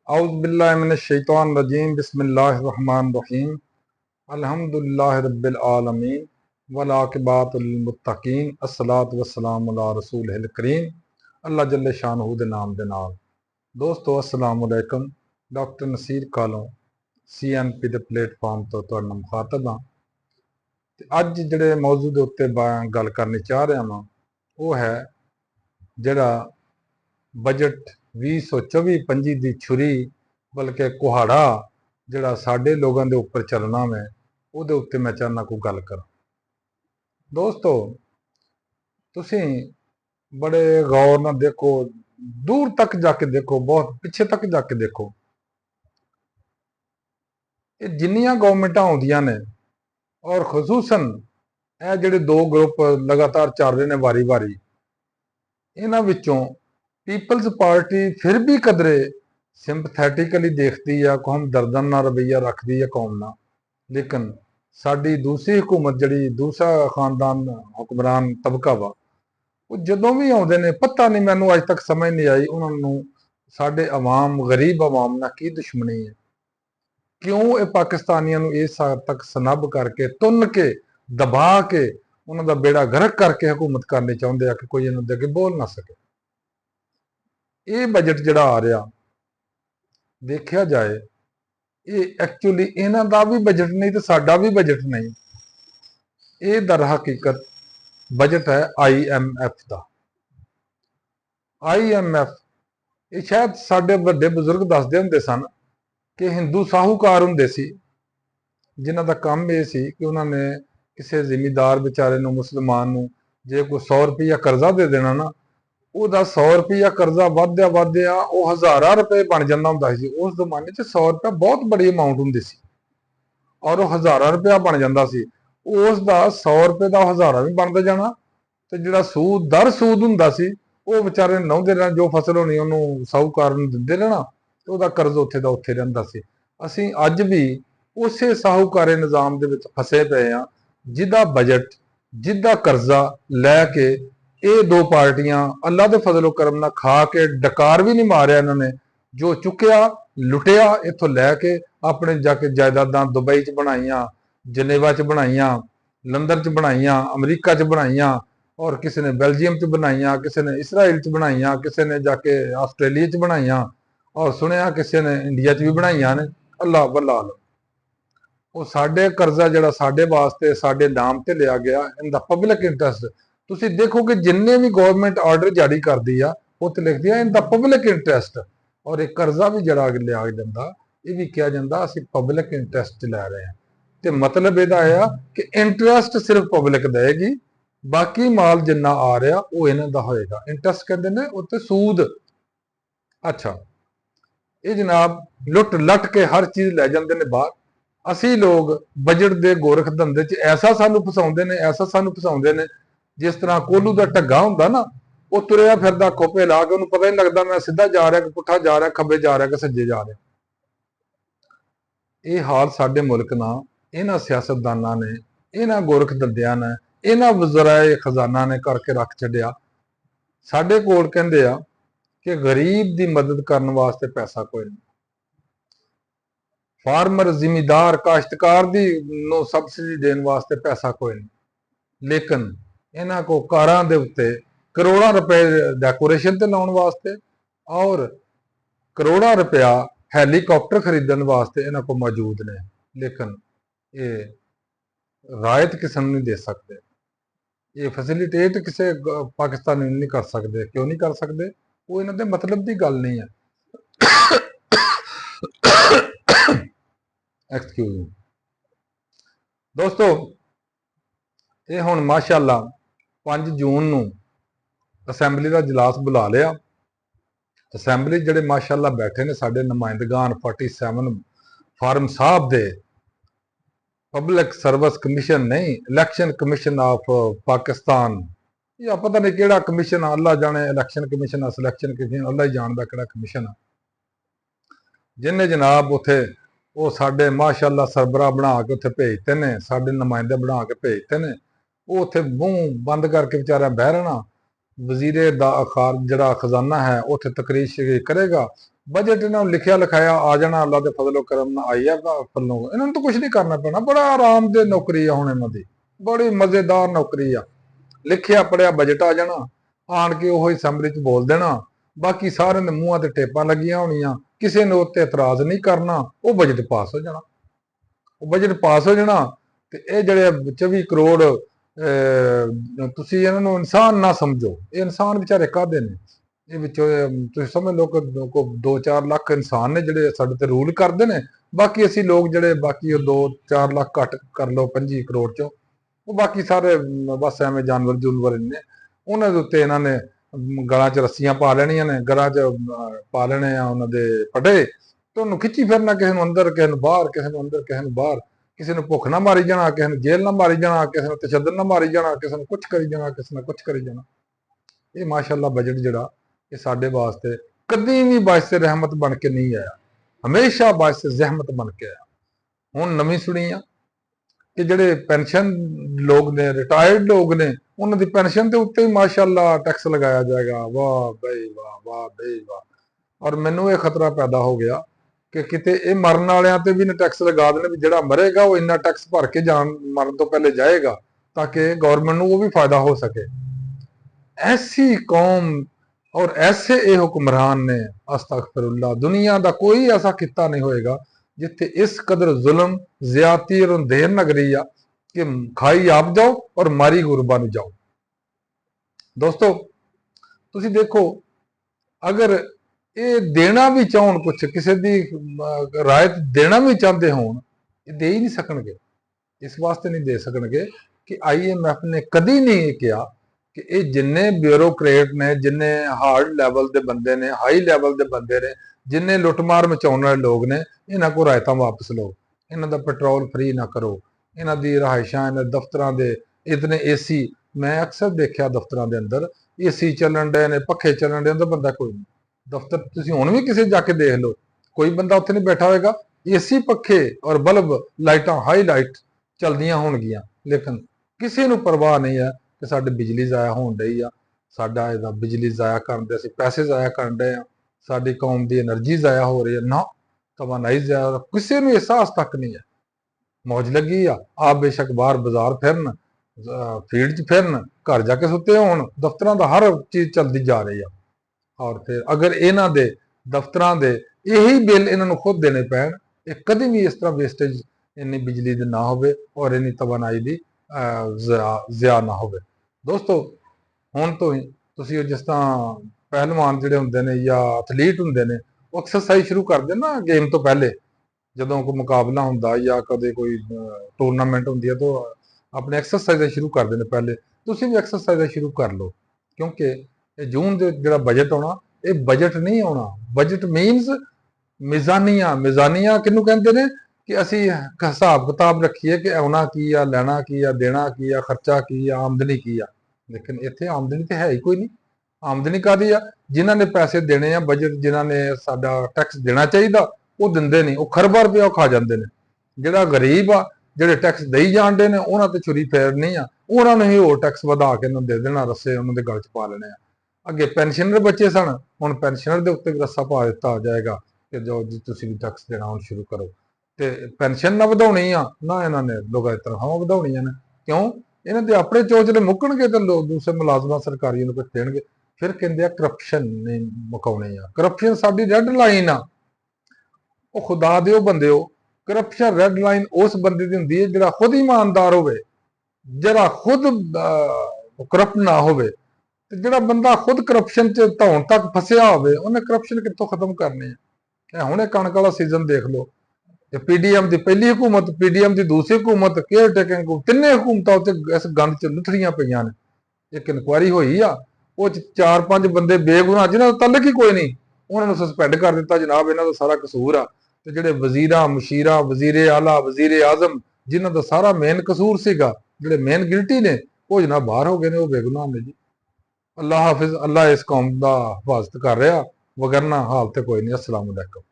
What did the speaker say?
औज़ुबिल्लाहिमिनश्शैतानिर्रजीम बिस्मिल्लाहिर्रहमानिर्रहीम अल्हम्दुलिल्लाहि रब्बिल आलमीन वल आक़िबातुल मुत्तक़ीन अस्सलातु वस्सलामु अला रसूलिल करीम अल्लाह जल्ले शानहू दे नाम दे नाल। दोस्तों अस्सलामु अलैकुम। डॉक्टर नसीर कालों CNP दे प्लेटफार्म तो तुहाडा मुखातब हाँ। अज जिहड़े मौजू दे उत्ते गल करनी चाह रहा वां वो है जिहड़ा बजट 2024-25 की छुरी बल्कि कुहाड़ा जिहड़ा साडे लोगों के उपर चलना मैं उहदे उत्ते मैं चाहना कोई गल करा। दोस्तों तुसीं बड़े गौर नाल देखो, दूर तक जाके देखो, बहुत पिछे तक जाके देखो, ये जिन्नियां गवर्नमेंटां आउंदियां ने और खसूसन ਇਹ ਜਿਹੜੇ दो ग्रुप लगातार चल रहे हैं वारी वारी, इन्हां विचों पीपल्स पार्टी फिर भी कदरे सिंपथैटिकली देखती है, कौम दर्दन ना रवैया रखती है कौम ना। लेकिन साडी दूसरी हुकूमत जिहड़ी दूसरा खानदान हुक्मरान तबका वा वो जदों भी आउंदे ने, पता नहीं मैनूं अज तक समझ नहीं आई उन्हां नूं साडे अवाम गरीब अवाम नाल की दुश्मनी है। क्यों ये पाकिस्तानियों नूं इस हद तक सनब करके तुन के दबा के उन्हां दा बेड़ा गर्क करके हुकूमत करनी चाहुंदे आ कि कोई इन्हां दे अगे बोल ना सके। ये बजट जिहड़ा आ रहा देखा जाए ये एक्चुअली इन्हां दा भी बजट नहीं तो साडा भी बजट नहीं। ये दर हकीकत बजट है IMF का। IMF ये शायद साडे वड्डे बुजुर्ग दसदे हुंदे सन कि हिंदू साहूकार हुंदे सी जिन्हां दा काम ये सी कि उन्होंने किसी जिमीदार बेचारे नूं मुसलमान नूं जे कोई 100 रुपया कर्जा दे देना ना, ਉਹਦਾ 100 रुपया कर्जा ਵਧਿਆ ਵਧਿਆ ਉਹ ਹਜ਼ਾਰਾਂ ਰੁਪਏ ਬਣ ਜਾਂਦਾ ਹੁੰਦਾ ਸੀ। ਉਸ ਜ਼ਮਾਨੇ 'ਚ 100 ਰੁਪਏ ਬਹੁਤ ਬੜੀ ਅਮਾਉਂਟ ਹੁੰਦੀ ਸੀ ਔਰ ਉਹ ਹਜ਼ਾਰਾਂ ਰੁਪਇਆ ਬਣ ਜਾਂਦਾ ਸੀ। ਉਸ ਦਾ 100 ਰੁਪਏ ਦਾ ਹਜ਼ਾਰਾਂ ਵੀ ਬਣਦਾ ਜਾਣਾ ਤੇ ਜਿਹੜਾ ਸੂਦ ਦਰ ਸੂਦ ਹੁੰਦਾ ਸੀ ਉਹ ਵਿਚਾਰੇ ਲਾਉਂਦੇ ਰਹਿਣਾ, ਜੋ ਫਸਲ ਹੋਣੀ ਉਹਨੂੰ ਸਾਹੂਕਾਰ ਨੂੰ ਦਿੰਦੇ ਰਹਿਣਾ ਤੇ ਉਹਦਾ ਕਰਜ਼ ਉੱਥੇ ਦਾ ਉੱਥੇ ਰਹਿੰਦਾ ਸੀ। ਅਸੀਂ ਅੱਜ ਵੀ ਉਸੇ ਸਾਹੂਕਾਰੇ ਨਿਜ਼ਾਮ ਦੇ ਵਿੱਚ ਫਸੇ ਪਏ ਆ ਜਿਹਦਾ ਬਜਟ ਜਿਹਦਾ ਕਰਜ਼ਾ ਲੈ ਕੇ ਇਹ दो पार्टियां अल्लाह के फजलो करम ना खा के डकार भी नहीं मारिया। इन्होंने जो चुकया लुटिया इतों लैके अपने जाके जायदादां दुबई च बनाइया, जनेवा च बनाइया, लंदन च बनाइया, अमरीका च बनाइया और किसी ने बेल्जियम च बनाइया, किसी ने इसराइल च बनाइया, किसी ने जाके आस्ट्रेलिया च बनाइया और सुनिया किसी ने इंडिया च भी बनाइया ने। अल्लाह वल्ला वो साडे कर्जा जिहड़ा साडे वास्ते साडे नाम ते लिया गया इन द पब्लिक इंटरस्ट। तुसीं देखो कि जिन्ने भी गवर्नमेंट ऑर्डर जारी करती है उत्ते लिखदी है इन द पब्लिक इंटरस्ट और एक कर्जा भी जड़ा लिया जाता ये भी कहा जाता असीं पब्लिक इंटरस्ट लै रहे हैं। तो मतलब यह है कि इंटरस्ट सिर्फ पब्लिक देगी, बाकी माल जिन्ना आ रहा वो इन्हां दा होएगा। इंटरस्ट कहते हैं उत्ते सूद। अच्छा ये जनाब लुट लट के हर चीज़ लै जाते हैं बाहर। असी लोग बजट के गोरख धंधे च ऐसा सानू फसाउंदे ने, ऐसा सानू फसाउंदे ने जिस तरह कोलू का ढग्गा हुंदा ना वो तुरया फिरदा खोपे ला के उन्होंने पता ही लगता मैं सीधा जा रहा कि पुट्ठा जा रहा, खब्बे जा रहा कि सज्जे जा रहा। ये हाल साडे मुल्क ना इन्हां सियासतदानां ने, इन्हां गोरख धंधियां ने, इन्हां वज़राए खजाना ने करके रख छड्डिया। साडे कोल कहंदे आ कि गरीब की मदद करने वास्ते पैसा कोई नहीं, फार्मर जिमीदार काश्तकार दी नो सबसिडी देने वास्ते पैसा कोई नहीं, लेकिन इन्हां को कारां दे उत्ते करोड़ों रुपए डेकोरेशन ते लाउण वास्ते और करोड़ों रुपया हैलीकॉप्टर खरीदने वास्ते इन्हां को मौजूद ने। लेकिन ये रायत किसी नहीं दे सकते, ये फैसिलिटेट किसी पाकिस्तानी नहीं कर सकते। क्यों नहीं कर सकते? वो इन्हां दे मतलब की गल नहीं है। एक्सक्यूज मी दोस्तों, ये हुण माशाअल्लाह 5 जून नूं असैंबली का इजलास बुला लिया। असैंबली जिहड़े माशाअल्लाह बैठे ने साडे नुमाइंदगान 47 फार्म साहब दे, पब्लिक सर्विस कमीशन नहीं इलैक्शन कमीशन ऑफ पाकिस्तान या पता नहीं केड़ा कमीशन, अल्लाह जाने इलैक्शन कमीशन सिलैक्शन कमीशन अल्लाह ही जानदा केड़ा कमीशन है, जिन्हें जनाब उत्थे वो साडे माशाअल्लाह सरबरा बना के उत्थे भेजते ने, साडे नुमाइंदे बना के भेजते ने। वो उत्थे मूँह बंद करके बेचारा बह रहना ਵਜ਼ੀਰੇ ਦਾ ਅਖਾਰ ਜਿਹੜਾ ਖਜ਼ਾਨਾ ਹੈ ਉੱਥੇ ਤਕਰੀਰ ਸ਼ਰੀਕ ਕਰੇਗਾ। ਬਜਟ ਇਹਨਾਂ ਨੂੰ ਲਿਖਿਆ ਲਿਖਾਇਆ ਆ ਜਾਣਾ, ਅੱਲਾ ਦੇ ਫਜ਼ਲ ਕਰਮ ਨਾਲ ਆਈ ਆ ਫਲੋਂ। ਇਹਨਾਂ ਨੂੰ ਤਾਂ ਕੁਝ ਨਹੀਂ ਕਰਨਾ ਪੈਣਾ, ਬੜਾ ਆਰਾਮ ਦੇ ਨੌਕਰੀ ਆ ਹੁਣ ਇਹਨਾਂ ਦੀ, ਬੜੀ ਮਜ਼ੇਦਾਰ ਨੌਕਰੀ ਆ। ਲਿਖਿਆ ਪੜਿਆ ਬਜਟ ਆ ਜਾਣਾ, ਆਣ ਕੇ ਉਹ ਅਸੈਂਬਲੀ 'ਚ ਬੋਲ ਦੇਣਾ, ਬਾਕੀ ਸਾਰਿਆਂ ਦੇ ਮੂੰਹਾਂ ਤੇ ਟੇਪਾਂ ਲੱਗੀਆਂ ਹੋਣੀਆਂ, ਕਿਸੇ ਨੇ ਉੱਤੇ ਇਤਰਾਜ਼ ਨਹੀਂ ਕਰਨਾ, ਉਹ ਬਜਟ ਪਾਸ ਹੋ ਜਾਣਾ। ਉਹ ਬਜਟ ਪਾਸ ਹੋ ਜਾਣਾ ਤੇ ਇਹ ਜਿਹੜੇ 24 ਕਰੋੜ ਤੁਸੀਂ ਇਹਨਾਂ ਨੂੰ ਇਨਸਾਨ ਨਾ ਸਮਝੋ, ਇਹ ਇਨਸਾਨ ਵਿਚਾਰੇ ਕਾਹਦੇ ਨੇ? ਇਹ ਵਿੱਚੋਂ ਤੁਸੀਂ ਸਮਝ ਲਓ ਕਿ 2-4 ਲੱਖ ਇਨਸਾਨ ਨੇ ਜਿਹੜੇ ਸਾਡੇ ਤੇ ਰੂਲ ਕਰਦੇ ਨੇ, ਬਾਕੀ ਅਸੀਂ ਲੋਕ ਜਿਹੜੇ ਬਾਕੀ ਉਹ 2-4 ਲੱਖ ਘੱਟ ਕਰ ਲਓ 25 ਕਰੋੜ ਚੋਂ, ਉਹ ਬਾਕੀ ਸਾਰੇ ਬਸ ਐਵੇਂ ਜਾਨਵਰ ਜੁਨਵਰ ਨੇ। ਉਹਨਾਂ ਦੇ ਉੱਤੇ ਇਹਨਾਂ ਨੇ ਗਲਾਂ 'ਚ ਰੱਸੀਆਂ ਪਾ ਲੈਣੀਆਂ ਨੇ, ਗਲਾਂ 'ਚ ਪਾ ਲੈਣੇ ਆ ਉਹਨਾਂ ਦੇ ਫਟੇ, ਤੇ ਉਹਨੂੰ ਖਿੱਚੀ ਫਿਰਨਾ, ਕਿਸੇ ਨੂੰ ਅੰਦਰ ਕਿਸੇ ਨੂੰ ਬਾਹਰ, ਕਿਸੇ ਨੂੰ ਅੰਦਰ ਕਿਸੇ ਨੂੰ ਬਾਹਰ, ਕਿਸੇ ਨੂੰ ਭੁੱਖ ਨਾ ਮਾਰੀ ਜਾਣਾ, ਕਿਸੇ ਨੂੰ ਜੇਲ੍ਹ ਨਾ ਮਾਰੀ ਜਾਣਾ, ਕਿਸੇ ਨੂੰ ਤਸ਼ੱਦਦ ਨਾ ਮਾਰੀ ਜਾਣਾ, ਕਿਸੇ ਨੂੰ ਕੁਛ ਕਰੀ ਜਾਣਾ, ਕਿਸੇ ਨੂੰ ਕੁਛ ਕਰੀ ਜਾਣਾ। ਇਹ ਮਾਸ਼ਾਅੱਲਾ ਬਜਟ ਜਿਹੜਾ ਇਹ ਸਾਡੇ ਵਾਸਤੇ ਕਦੀ ਵੀ ਬਾਇਸੇ ਰਹਿਮਤ ਬਣ ਕੇ ਨਹੀਂ ਆਇਆ, ਹਮੇਸ਼ਾ ਬਾਇਸੇ ਜ਼ਹਿਮਤ ਬਣ ਕੇ ਆਇਆ। ਹੁਣ ਨਵੀਂ ਸੁਣੀ ਆ ਕਿ ਜਿਹੜੇ ਪੈਨਸ਼ਨ ਲੋਕ ਨੇ, ਰਿਟਾਇਰਡ ਲੋਕ ਨੇ, ਉਹਨਾਂ ਦੀ ਪੈਨਸ਼ਨ ਦੇ ਉੱਤੇ ਹੀ ਮਾਸ਼ਾਅੱਲਾ ਟੈਕਸ ਲਗਾਇਆ ਜਾਏਗਾ। ਵਾਹ ਬਈ ਵਾਹ, ਵਾਹ ਬਈ ਵਾਹ। ਔਰ ਮੈਨੂੰ ਇਹ ਖਤਰਾ ਪੈਦਾ ਹੋ ਗਿਆ ਕਿ ਕਿਤੇ ਇਹ ਮਰਨ ਵਾਲਿਆਂ ਤੇ ਵੀ ਨੇ ਟੈਕਸ ਲਗਾ ਦੇਣ, ਵੀ ਜਿਹੜਾ ਮਰੇਗਾ ਉਹ ਇੰਨਾ ਟੈਕਸ ਭਰ ਕੇ ਮਰਨ ਤੋਂ ਪਹਿਲੇ ਜਾਏਗਾ, ਤਾਂ ਕਿ ਗਵਰਨਮੈਂਟ ਨੂੰ ਉਹ ਵੀ ਫਾਇਦਾ ਹੋ ਸਕੇ। ऐसी कौम और ऐसे ये हुक्मरान ने अस्तगफिरुल्लाह, दुनिया का कोई ऐसा किता नहीं होएगा जिथे इस कदर जुल्म ज्यादती और अंधेर नगरी आ कि खाई आप जाओ और मारी गुरबा न जाओ। दोस्तों तुसी देखो, अगर ये देना भी चाहन, कुछ किसी की रायत देना भी चाहते हो, दे ही नहीं सकणगे। इस वास्ते नहीं दे सकणगे कि IMF ने कदी नहीं कहा कि ये जिन्ने ब्यूरोक्रेट ने, जिन्ने हार्ड लैवल के बंदे ने, हाई लैवल के बंदे ने, जिन्ने लुटमार मचाने वाले लोग ने, इन्हों को रायतां वापस लो, इन्हों का पेट्रोल फ्री ना करो, इन्हों की रहायशा, इन्होंने दफ्तर के इतने AC, मैं अक्सर देखा दफ्तर के अंदर AC चलन डे ने, पखे चलन डे, अंदर बंदा कोई नहीं। दफ्तर तुसीं हुण भी किसी जाके देख लो, कोई बंदा उत्थे नहीं बैठा होएगा, AC पखे और बल्ब लाइटां हाई लाइट चलदियां होणगियां, लेकिन किसी नूं परवाह नहीं है कि साडी बिजली ज़ाया होण डई आ, साडा इहदा बिजली ज़ाया करन दे असीं पैसे ज़ाया करन डए आ, साडी कौम दी एनर्जी ज़ाया हो रही है ना, तवानाई ज़ाया, किसी नूं एहसास तक नहीं है। मौज लगी आ, आप बेशक बाहर बाजार फिरन, फील्ड च फिरन, घर जाके सुते होण, दफ्तरां दा हर चीज़ चलदी जा रही है। और फिर अगर इन्हां दे दफ्तरां दे यही बिल इन्हां नूं खुद देने पैण, ये कदी भी इस तरह वेस्टेज इन्नी बिजली दी ना होवे और इन्नी तवानाई दी ज़िया ना होवे। दोस्तों हुण तो ही तुसीं जिस तरह पहलवान जिहड़े हुंदे ने या एथलीट हुंदे ने, वो एक्सरसाइज शुरू करदे ना गेम तो पहले, जदों कोई मुकाबला हुंदा या कदे कोई टूरनामेंट हुंदी है तो अपने एक्सरसाइज शुरू करदे ने पहले, तुसीं भी एक्सरसाइज शुरू कर लो, क्योंकि जून दे जिहड़ा बजट आउणा, ये बजट नहीं आउणा। बजट मीनस मिजानिया। मिजानिया किहनूं कहंदे ने कि असी हिसाब किताब रखिए कि आउणा की आ, लैना की आ, देना की आ, खर्चा की आ, आमदनी की आ, लेकिन इत्थे आमदनी तो है ही कोई नहीं। आमदनी काहदी आ? जिन्हां ने पैसे देने आ, बजट जिन्हां ने साडा टैक्स देना चाहिए वो दिंदे नहीं, वो खरबा रुपया खा जांदे ने। जिहड़ा गरीब आ, जिहड़े टैक्स देई जांदे ने, उन्हां ते छुरी फेरनी आ, उन्हां ने ही होर टैक्स वधा के उन्हां दे देना, रस्से उन्हां दे गल च पा लेने आ। अगे पेंशनर बच्चे सन, हुण पेंशनर दे उत्ते रस्सा पा दित्ता जाएगा कि जो जी तुसीं भी टैक्स देना हुण शुरू करो, ते पेंशन ना वधाउणी आ, ना इन्हां ने लोकां दी तनखाहां वधाउणीआं ने। क्यों? इन्हां दे अपने चोचले मुक्कणगे ते लोग दूसरे मुलाजमां सरकारी नूं कुछ देणगे। फिर कहंदे आ करप्शन नहीं मुकाउणी आ। करप्शन साडी रैड लाइन आ। ਉਹ खुदा ਦਿਓ ਬੰਦਿਓ, करप्शन रैड लाइन उस बंदे दी हुंदी है जिहड़ा खुद ईमानदार होवे, जिहड़ा खुद करप्ट ना होवे। ते जिहड़ा बंदा खुद करप्शन च धौण तक फसिया होवे, उहने करप्शन कित्थों खत्म करनी है? हुणे कणक वाला सीजन देख लो, PDM की पहली हुकूमत, PDM की दूसरी हुकूमत, केयर टेकिंग हुकूमत, तिन्ने हुकूमतां उत्ते इस गंद च लुथड़ियां पईयां ने। एक इनकुआरी होई आ, वो 4-5 बंदे बेगुनाह जिन्हां दा तलक ही कोई नहीं, उन्होंने सस्पेंड कर दिता, जनाब इन्हां दा सारा कसूर आ। ते जिहड़े वजीरां, मुशीरां, वजीरे आला, वजीरे आजम, जिन्हां दा सारा मेन कसूर सीगा, जिहड़े मेन गिल्टी ने, वो जनाब बाहर हो गए ने, वो बेगुनाह ने जी। अल्लाह हाफिज, अल्लाह इस कौम दा हिफाजत कर रहा, वगरना हाल ते कोई नहीं। अस्सलाम वालेकुम।